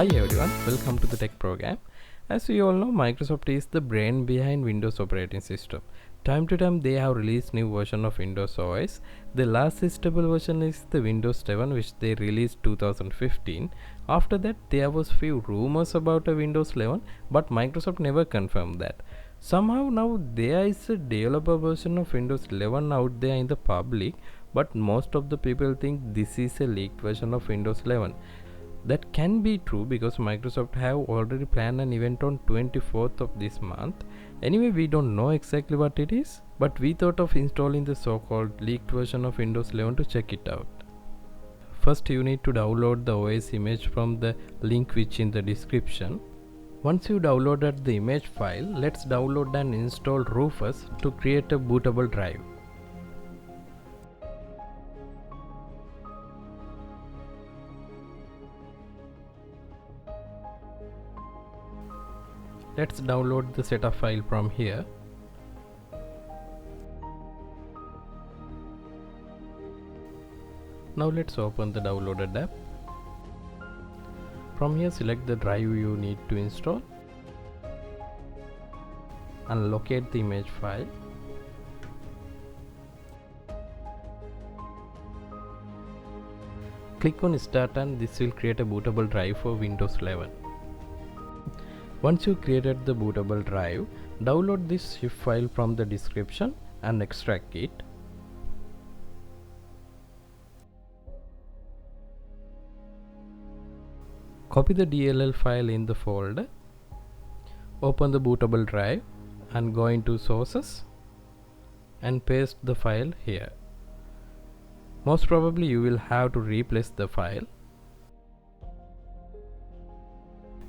Hi everyone, welcome to the Tech Program. As we all know, Microsoft is the brain behind Windows operating system. Time to time they have released new version of Windows OS. The last stable version is the Windows 7 which they released 2015. After that there was few rumors about a Windows 11 but Microsoft never confirmed that. Somehow now there is a developer version of Windows 11 out there in the public, but most of the people think this is a leaked version of Windows 11. That can be true because Microsoft have already planned an event on 24th of this month. Anyway, we don't know exactly what it is, but we thought of installing the so-called leaked version of Windows 11 to check it out. First you need to download the OS image from the link which in the description. Once you downloaded the image file, let's download and install Rufus to create a bootable drive. Let's download the setup file from here. Now let's open the downloaded app. From here select the drive you need to install and locate the image file. Click on start and this will create a bootable drive for Windows 11. Once you created the bootable drive, download this zip file from the description and extract it. Copy the DLL file in the folder. Open the bootable drive and go into sources and paste the file here. Most probably you will have to replace the file.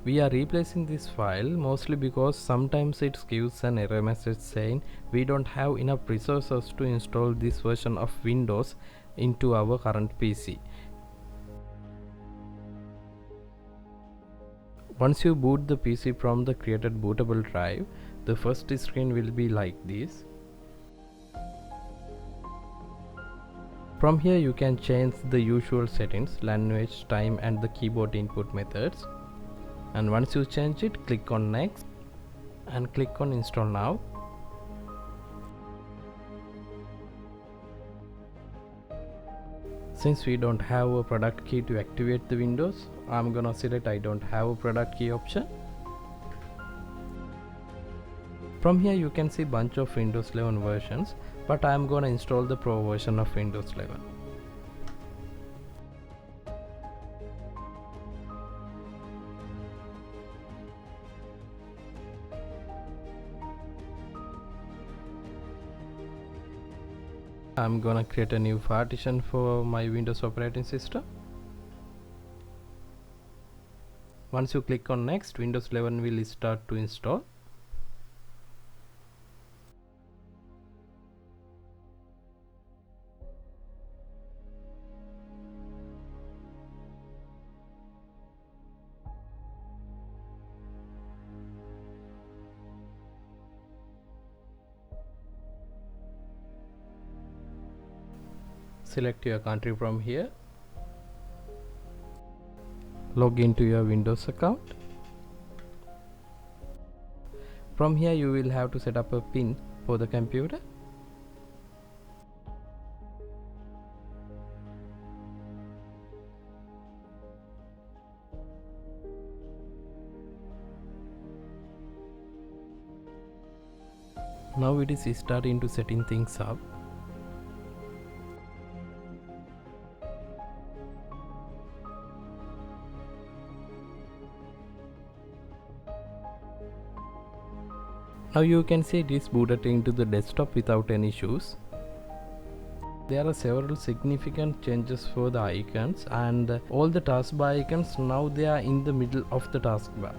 We are replacing this file mostly because sometimes it gives an error message saying we don't have enough resources to install this version of Windows into our current PC. Once you boot the PC from the created bootable drive, the first screen will be like this. From here you can change the usual settings, language, time and the keyboard input methods. And once you change it, click on next and click on install now. Since we don't have a product key to activate the Windows, I'm gonna select I don't have a product key option. From here you can see bunch of Windows 11 versions, but I'm gonna install the Pro version of Windows 11. I'm gonna create a new partition for my Windows operating system. Once you click on next, Windows 11 will start to install. Select your country from here. Log into your Windows account. From here you will have to set up a PIN for the computer. Now it is starting to setting things up. Now you can see it is booted into the desktop without any issues. There are several significant changes for the icons, and all the taskbar icons now they are in the middle of the taskbar.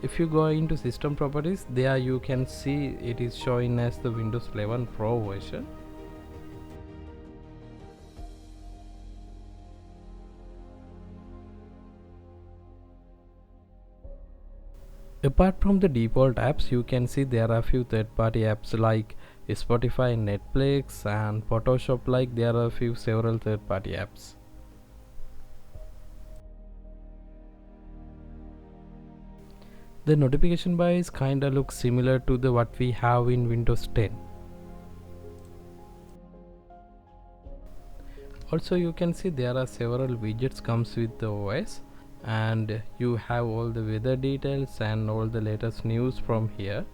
If you go into system properties, there you can see it is showing as the Windows 11 Pro version. Apart from the default apps, you can see there are a few third-party apps like Spotify, Netflix and Photoshop. Like there are a few several third-party apps. The notification bar is kinda looks similar to the what we have in Windows 10. Also you can see there are several widgets comes with the OS, and you have all the weather details and all the latest news from here.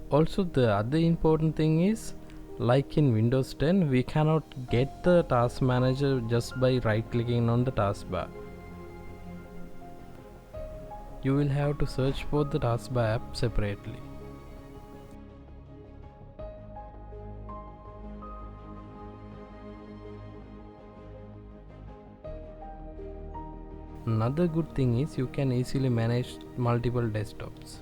Also the other important thing is, like in Windows 10 we cannot get the task manager just by right clicking on the taskbar. You will have to search for the taskbar app separately. Another good thing is you can easily manage multiple desktops.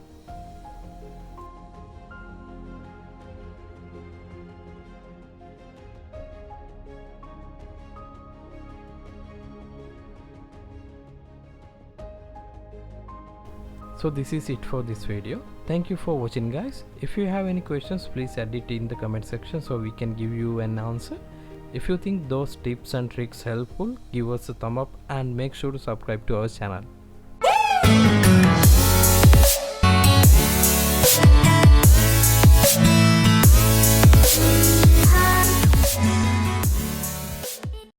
So this is it for this video. Thank you for watching guys. If you have any questions, please add it in the comment section so we can give you an answer. If you think those tips and tricks helpful, give us a thumb up and make sure to subscribe to our channel.